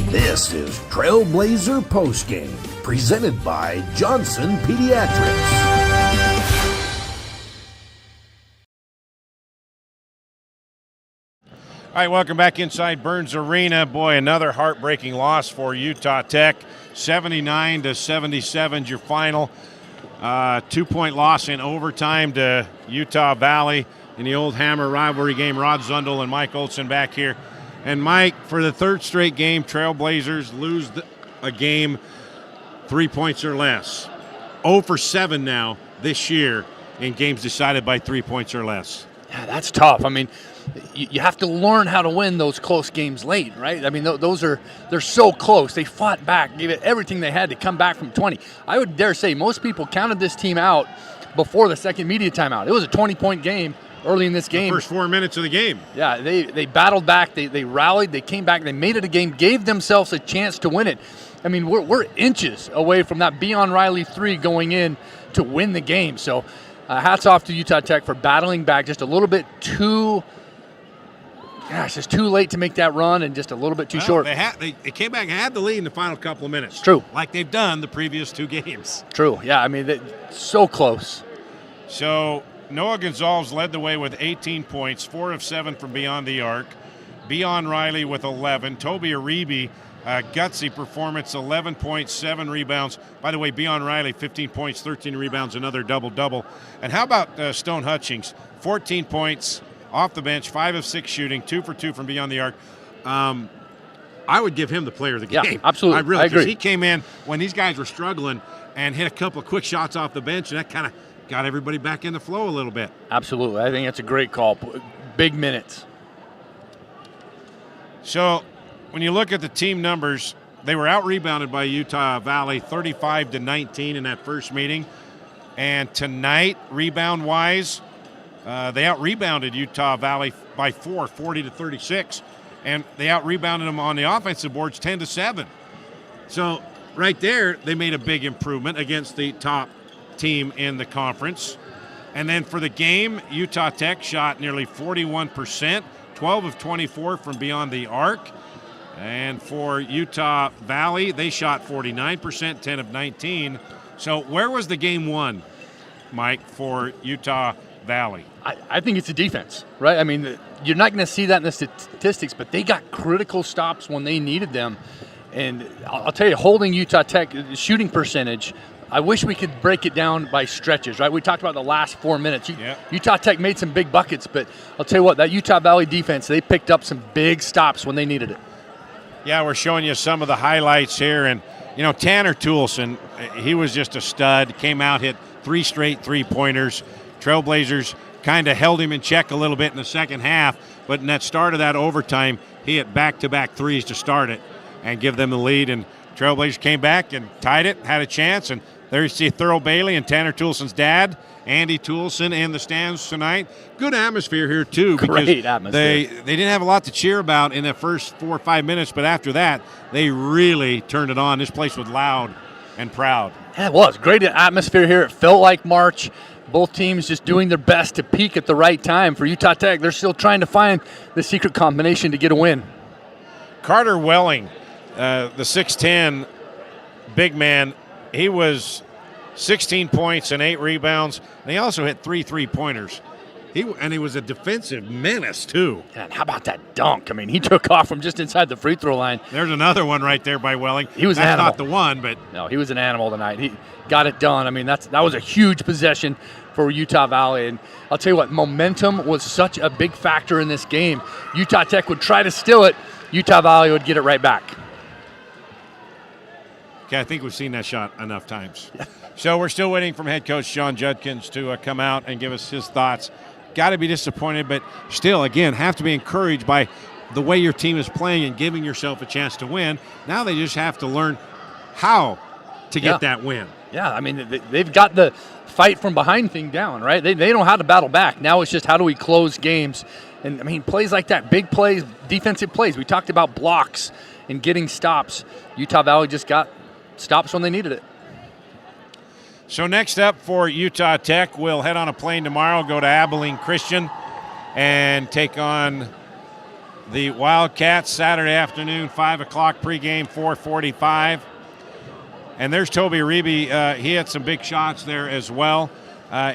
This is Trailblazer Postgame, presented by Johnson Pediatrics. All right, welcome back inside Burns Arena. Boy, another heartbreaking loss for Utah Tech. 79-77 is your final. 2-point loss in overtime to Utah Valley in the old Hammer rivalry game. Rod Zundel and Mike Olson back here. And Mike, for the third straight game, Trailblazers lose a game 3 points or less. 0 for 7 now this year in games decided by 3 points or less. Yeah, that's tough. I mean, you have to learn how to win those close games late, right? I mean, they're so close. They fought back, gave it everything they had to come back from 20. I would dare say most people counted this team out before the second media timeout. It was a 20-point game early in this game. The first 4 minutes of the game. Yeah, they battled back. They rallied. They came back. They made it a game, gave themselves a chance to win it. I mean, we're inches away from that Beon Riley 3 going in to win the game. So hats off to Utah Tech for battling back just a little bit too – just too late to make that run and just a little bit too short. They came back and had the lead in the final couple of minutes. True. Like they've done the previous 2 games. True. Yeah, I mean, so close. So Noah Gonzalez led the way with 18 points, 4 of 7 from beyond the arc. Beon Riley with 11. Toby Aribi, gutsy performance, 11 points, 7 rebounds. By the way, Beon Riley, 15 points, 13 rebounds, another double-double. And how about Stone Hutchings? 14 points off the bench, 5 of 6 shooting, 2 for 2 from beyond the arc. I would give him the player of the game. Yeah, absolutely. I agree. Because he came in when these guys were struggling and hit a couple of quick shots off the bench, and that kind of got everybody back in the flow a little bit. Absolutely. I think that's a great call. Big minutes. So when you look at the team numbers, they were out-rebounded by Utah Valley 35-19 in that first meeting. And tonight, rebound-wise, they out-rebounded Utah Valley by 4, 40-36. And they out-rebounded them on the offensive boards 10-7. So right there, they made a big improvement against the top team in the conference. And then for the game, Utah Tech shot nearly 41%, 12 of 24 from beyond the arc. And for Utah Valley, they shot 49%, 10 of 19. So where was the game won, Mike, for Utah Valley? I think it's the defense, right? I mean, you're not going to see that in the statistics, but they got critical stops when they needed them. And I'll tell you, holding Utah Tech shooting percentage, I wish we could break it down by stretches, right? We talked about the last 4 minutes. Utah Tech made some big buckets, but I'll tell you what, that Utah Valley defense, they picked up some big stops when they needed it. Yeah, we're showing you some of the highlights here. And, you know, Tanner Toolson, he was just a stud, came out, hit 3 straight three-pointers. Trailblazers kind of held him in check a little bit in the second half, but in that start of that overtime, he hit back-to-back threes to start it and give them the lead. And Trailblazers came back and tied it, had a chance, and there you see Thurl Bailey and Tanner Toolson's dad, Andy Toolson, in the stands tonight. Good atmosphere here, too. Great atmosphere. They didn't have a lot to cheer about in the first 4 or 5 minutes, but after that, they really turned it on. This place was loud and proud. Yeah, it was. Great atmosphere here. It felt like March. Both teams just doing their best to peak at the right time. For Utah Tech, they're still trying to find the secret combination to get a win. Carter Welling, the 6'10", big man, he was 16 points and 8 rebounds. And he also hit 3 three-pointers. He was a defensive menace, too. And how about that dunk? I mean, he took off from just inside the free throw line. There's another one right there by Welling. He was an That's animal. not the one, but No, he was an animal tonight. He got it done. I mean, that was a huge possession for Utah Valley. And I'll tell you what, momentum was such a big factor in this game. Utah Tech would try to steal it. Utah Valley would get it right back. okay, I think we've seen that shot enough times. So we're still waiting from head coach John Judkins to come out and give us his thoughts. Got to be disappointed, but still, again, have to be encouraged by the way your team is playing and giving yourself a chance to win. Now they just have to learn how to get that win. Yeah, I mean, they've got the fight from behind thing down, right? They know how to battle back. Now it's just how do we close games. And, I mean, plays like that, big plays, defensive plays. We talked about blocks and getting stops. Utah Valley just got stops when they needed it. So next up for Utah Tech, we'll head on a plane tomorrow, go to Abilene Christian, and take on the Wildcats Saturday afternoon, 5 o'clock pregame, 4:45. And there's Toby Reeby. He had some big shots there as well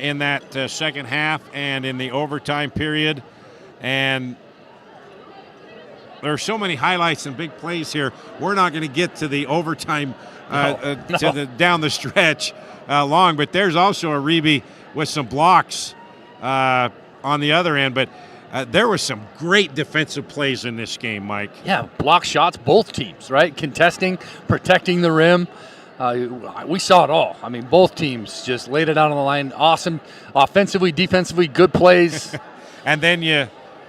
in that second half and in the overtime period. And there are so many highlights and big plays here. We're not going to get to the overtime down the stretch long, but there's also a Reeby with some blocks on the other end. But there were some great defensive plays in this game, Mike. Yeah, block shots, both teams, right? Contesting, protecting the rim. We saw it all. I mean, both teams just laid it out on the line. Awesome, offensively, defensively, good plays. And then you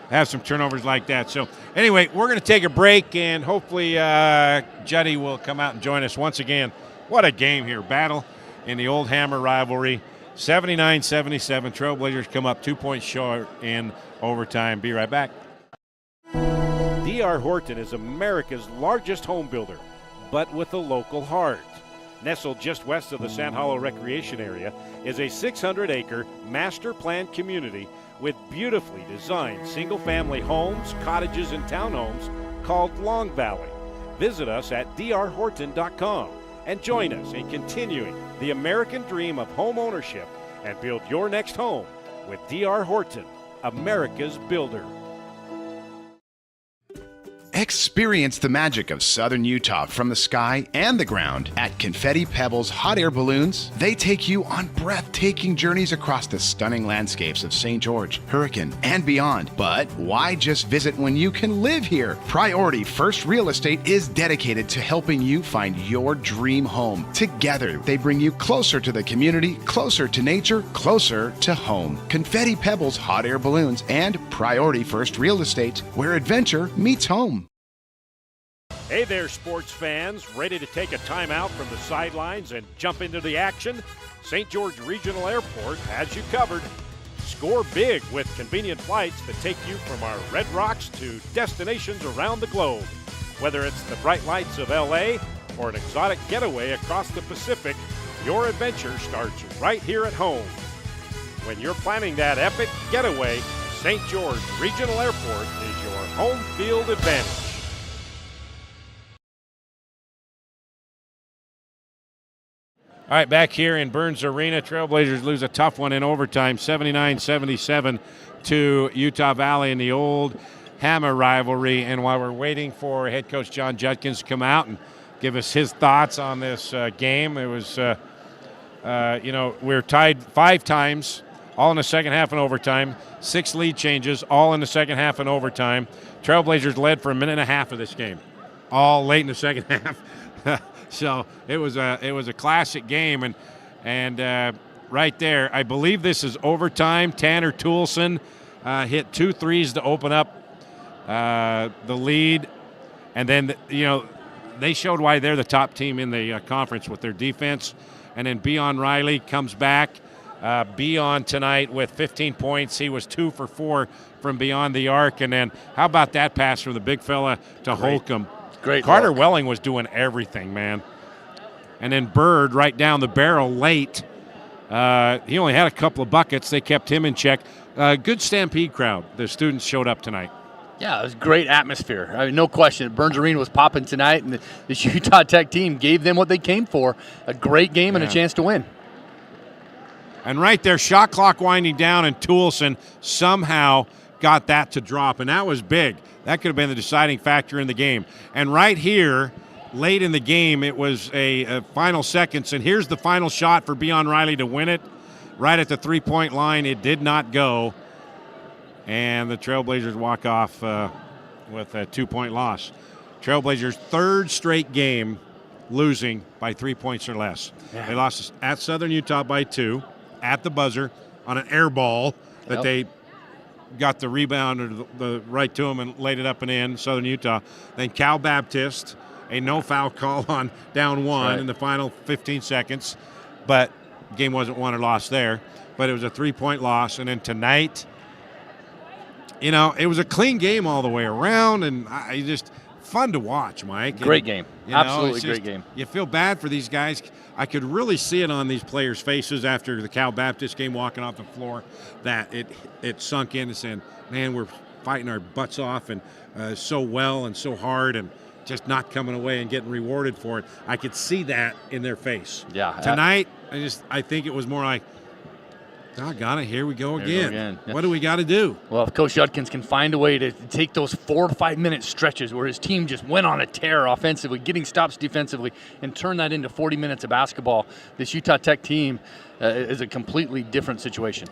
have some turnovers like that. So anyway, we're going to take a break, and hopefully Juddy will come out and join us once again. What a game here. Battle in the old Hammer rivalry. 79-77. Trailblazers come up 2 points short in overtime. Be right back. D.R. Horton is America's largest home builder, but with a local heart. Nestled just west of the Sand Hollow Recreation Area is a 600-acre master planned community with beautifully designed single-family homes, cottages, and townhomes called Long Valley. Visit us at drhorton.com and join us in continuing the American dream of home ownership and build your next home with D.R. Horton, America's builder. Experience the magic of southern Utah from the sky and the ground at Confetti Pebbles Hot Air Balloons. They take you on breathtaking journeys across the stunning landscapes of St. George, Hurricane, and beyond. But why just visit when you can live here? Priority First Real Estate is dedicated to helping you find your dream home. Together, they bring you closer to the community, closer to nature, closer to home. Confetti Pebbles Hot Air Balloons and Priority First Real Estate, where adventure meets home. Hey there, sports fans. Ready to take a timeout from the sidelines and jump into the action? St. George Regional Airport has you covered. Score big with convenient flights that take you from our Red Rocks to destinations around the globe. Whether it's the bright lights of L.A. or an exotic getaway across the Pacific, your adventure starts right here at home. When you're planning that epic getaway, St. George Regional Airport is your home field advantage. All right, back here in Burns Arena, Trailblazers lose a tough one in overtime, 79-77 to Utah Valley in the old Hammer rivalry. And while we're waiting for head coach John Judkins to come out and give us his thoughts on this game, it was, we were tied 5 times, all in the second half and overtime, 6 lead changes, all in the second half and overtime. Trailblazers led for a minute and a half of this game, all late in the second half. So it was a classic game, and right there, I believe this is overtime. Tanner Toolson hit 2 threes to open up the lead, and then they showed why they're the top team in the conference with their defense. And then Beon Riley comes back. Beon tonight with 15 points. He was 2 for 4 from beyond the arc, and then how about that pass from the big fella to Holcomb? Great. Carter Welling was doing everything, man. And then Bird right down the barrel late. He only had a couple of buckets. They kept him in check. Good Stampede crowd. The students showed up tonight. Yeah, it was great atmosphere. I mean, no question. Burns Arena was popping tonight, and this Utah Tech team gave them what they came for, a great game and a chance to win. And right there, shot clock winding down, and Toolson somehow got that to drop, and that was big. That could have been the deciding factor in the game. And right here, late in the game, it was a final seconds, and here's the final shot for Beon Riley to win it. Right at the three-point line, it did not go, and the Trailblazers walk off with a 2-point loss. Trailblazers' third straight game losing by 3 points or less. Yeah. They lost at Southern Utah by 2, at the buzzer, on an air ball that they got the rebound or the right to them and laid it up and in, Southern Utah. Then Cal Baptist, a no-foul call on down 1 in the final 15 seconds. But game wasn't won or lost there. But it was a 3-point loss. And then tonight, it was a clean game all the way around. And just fun to watch, Mike. Great game. Absolutely great game. You feel bad for these guys. I could really see it on these players' faces after the Cal Baptist game, walking off the floor, that it sunk in and saying, man, we're fighting our butts off and so well and so hard and just not coming away and getting rewarded for it. I could see that in their face. Yeah. Tonight, I think it was more like, doggone it, here we go again. Yeah. What do we got to do? Well, if Coach Judkins can find a way to take those 4 to 5 minute stretches where his team just went on a tear offensively, getting stops defensively, and turn that into 40 minutes of basketball, this Utah Tech team is a completely different situation.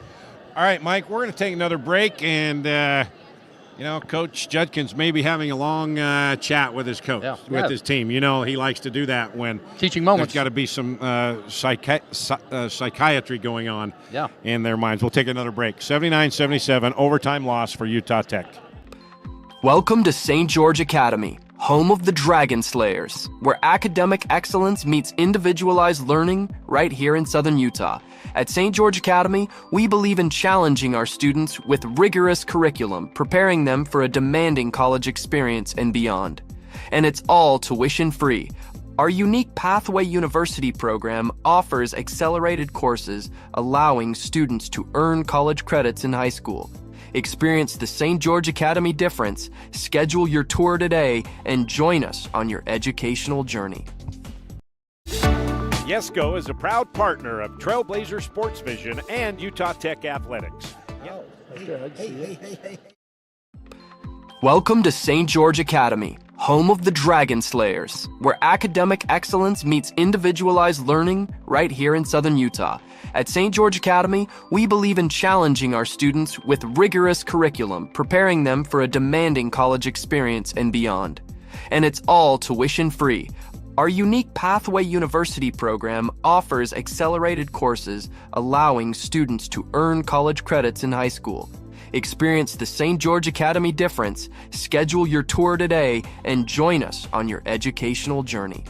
All right, Mike, we're going to take another break, and Coach Judkins may be having a long chat with his coach, with his team. He likes to do that when teaching moments. There's got to be some psychiatry going on in their minds. We'll take another break. 79-77, overtime loss for Utah Tech. Welcome to St. George Academy, home of the Dragon Slayers, where academic excellence meets individualized learning right here in Southern Utah. At St. George Academy, we believe in challenging our students with rigorous curriculum, preparing them for a demanding college experience and beyond. And it's all tuition-free. Our unique Pathway University program offers accelerated courses, allowing students to earn college credits in high school. Experience the St. George Academy difference, schedule your tour today, and join us on your educational journey. Yesco is a proud partner of Trailblazer Sports Vision and Utah Tech Athletics. Welcome to St. George Academy, home of the Dragon Slayers, where academic excellence meets individualized learning right here in Southern Utah. At St. George Academy, we believe in challenging our students with rigorous curriculum, preparing them for a demanding college experience and beyond. And it's all tuition-free. Our unique Pathway University program offers accelerated courses, allowing students to earn college credits in high school. Experience the St. George Academy difference, schedule your tour today, and join us on your educational journey.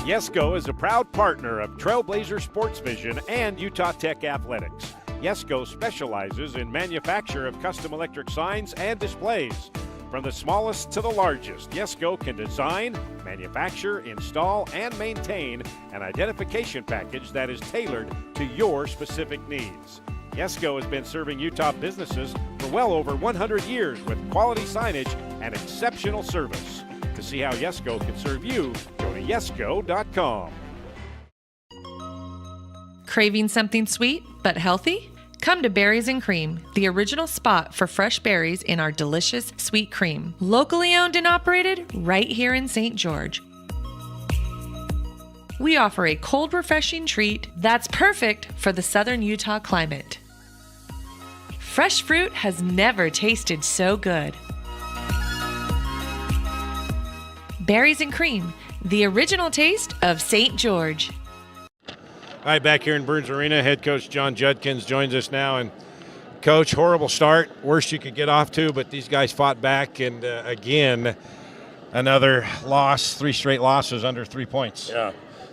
Yesco is a proud partner of Trailblazer Sports Vision and Utah Tech Athletics. Yesco specializes in manufacture of custom electric signs and displays. From the smallest to the largest, Yesco can design, manufacture, install, and maintain an identification package that is tailored to your specific needs. Yesco has been serving Utah businesses for well over 100 years with quality signage and exceptional service. To see how Yesco can serve you, go to yesco.com. Craving something sweet but healthy? Come to Berries and Cream, the original spot for fresh berries in our delicious sweet cream. Locally owned and operated right here in St. George. We offer a cold, refreshing treat that's perfect for the southern Utah climate. Fresh fruit has never tasted so good. Berries and Cream, the original taste of St. George. All right, back here in Burns Arena, head coach John Judkins joins us now. And, Coach, horrible start, worst you could get off to, but these guys fought back, and again, another loss, 3 straight losses under 3 points. Yeah,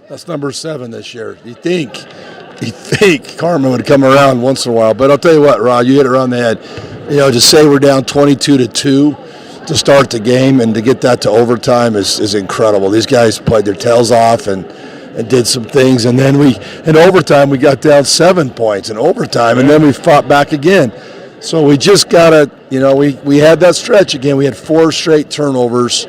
that's number 7 this year. You think Carmen would come around once in a while, but I'll tell you what, Rod, you hit it around the head. To say we're down 22-2 to start the game and to get that to overtime is incredible. These guys played their tails off and did some things, and then in overtime we got down 7 points in overtime, and then we fought back again. So we just gotta, we had that stretch again. We had 4 straight turnovers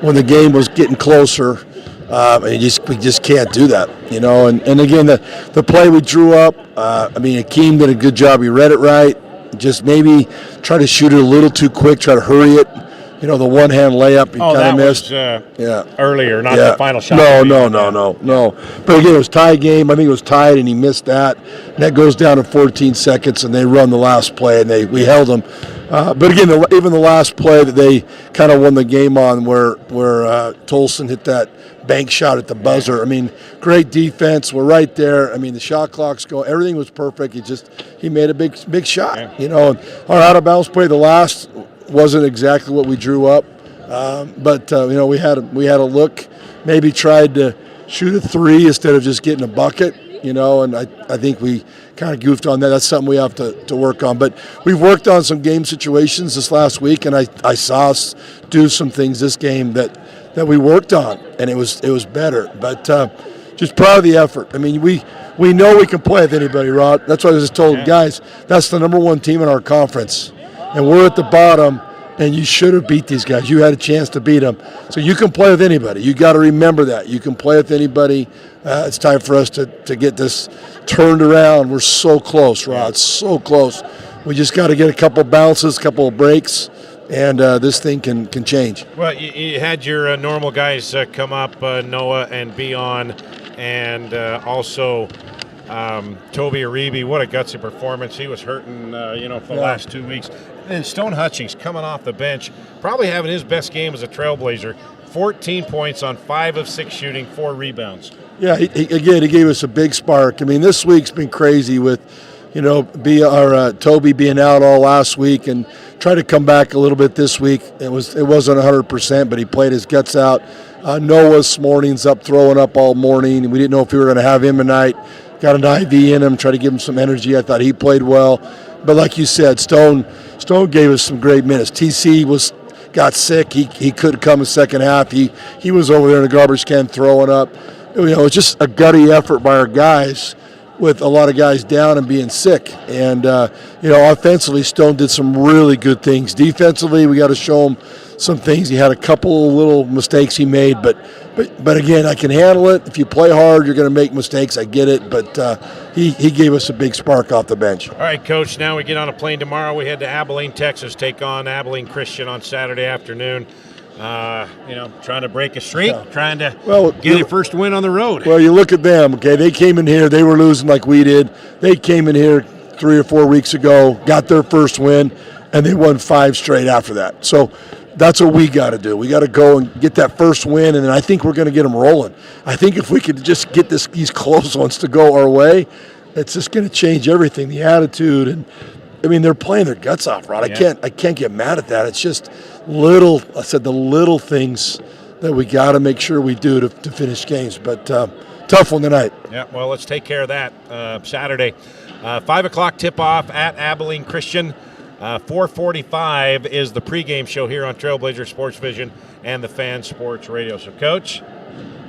when the game was getting closer, and we just can't do that. you know. And again, the play we drew up, I mean, Akeem did a good job. He read it right. Just maybe try to shoot it a little too quick, try to hurry it. You know, the one-hand layup he kind of missed. Earlier, not the final shot. No. But again, it was tie game. I think it was tied, and he missed that. And that goes down to 14 seconds, and they run the last play, and we held them. But again, even the last play that they kind of won the game on, where Tolson hit that bank shot at the buzzer. I mean, great defense. We're right there. I mean, the shot clock's going. Everything was perfect. He made a big shot. You know, and our out of bounds play, the last wasn't exactly what we drew up, but you know, we had a look. Maybe tried to shoot a three instead of just getting a bucket. You know, and I think we kind of goofed on that. That's something we have to work on. But we've worked on some game situations this last week, and I saw us do some things this game that we worked on, and it was better. But just proud of the effort. I mean, we know we can play with anybody, Rod. That's why I just told guys, that's the number one team in our conference, and we're at the bottom. And you should have beat these guys. You had a chance to beat them. So you can play with anybody. You got to remember that. You can play with anybody. It's time for us to get this turned around. We're so close, Rod, so close. We just got to get a couple bounces, a couple of breaks, and this thing can change. Well, you had your normal guys come up, Noah and Beon, and also Toby Aribi. What a gutsy performance. He was hurting, for the last 2 weeks. And Stone Hutchings coming off the bench, probably having his best game as a Trailblazer. 14 points on 5 of 6 shooting, 4 rebounds. Yeah, he gave us a big spark. I mean, this week's been crazy with, Toby being out all last week and try to come back a little bit this week. It wasn't 100%, but he played his guts out. Noah's morning's up, throwing up all morning, and we didn't know if we were going to have him tonight. Got an IV in him, try to give him some energy. I thought he played well. But like you said, Stone gave us some great minutes. TC got sick. He couldn't come in second half. He was over there in the garbage can throwing up. It's just a gutty effort by our guys with a lot of guys down and being sick. And, offensively, Stone did some really good things. Defensively, we got to show him some things. He had a couple of little mistakes he made, but again, I can handle it. If you play hard, you're going to make mistakes. I get it, but he gave us a big spark off the bench. All right, Coach, now we get on a plane tomorrow. We head to Abilene, Texas, take on Abilene Christian on Saturday afternoon. Trying to break a streak, trying to get a first win on the road. Well, you look at them, okay? They came in here. They were losing like we did. They came in here 3 or 4 weeks ago, got their first win, and they won 5 straight after that. So that's what we got to do. We got to go and get that first win, and then I think we're going to get them rolling. I think if we could just get these close ones to go our way, it's just going to change everything, the attitude. And, I mean, they're playing their guts off, Rod. Yeah. I can't get mad at that. It's just the little things that we got to make sure we do to finish games. But tough one tonight. Yeah, well, let's take care of that Saturday. 5 o'clock tip-off at Abilene Christian. 4:45 is the pregame show here on Trailblazer Sports Vision and the Fan Sports Radio. So, Coach,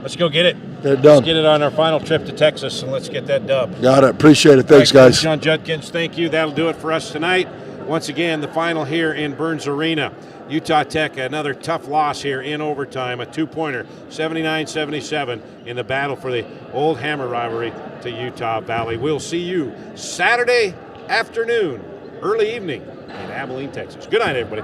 let's go get it. Get it done. Let's get it on our final trip to Texas, and let's get that dub. Got it. Appreciate it. Thanks, guys. John Judkins, thank you. That'll do it for us tonight. Once again, the final here in Burns Arena. Utah Tech, another tough loss here in overtime, a 2-pointer, 79-77 in the battle for the Old Hammer rivalry to Utah Valley. We'll see you Saturday afternoon, early evening in Abilene, Texas. Good night, everybody.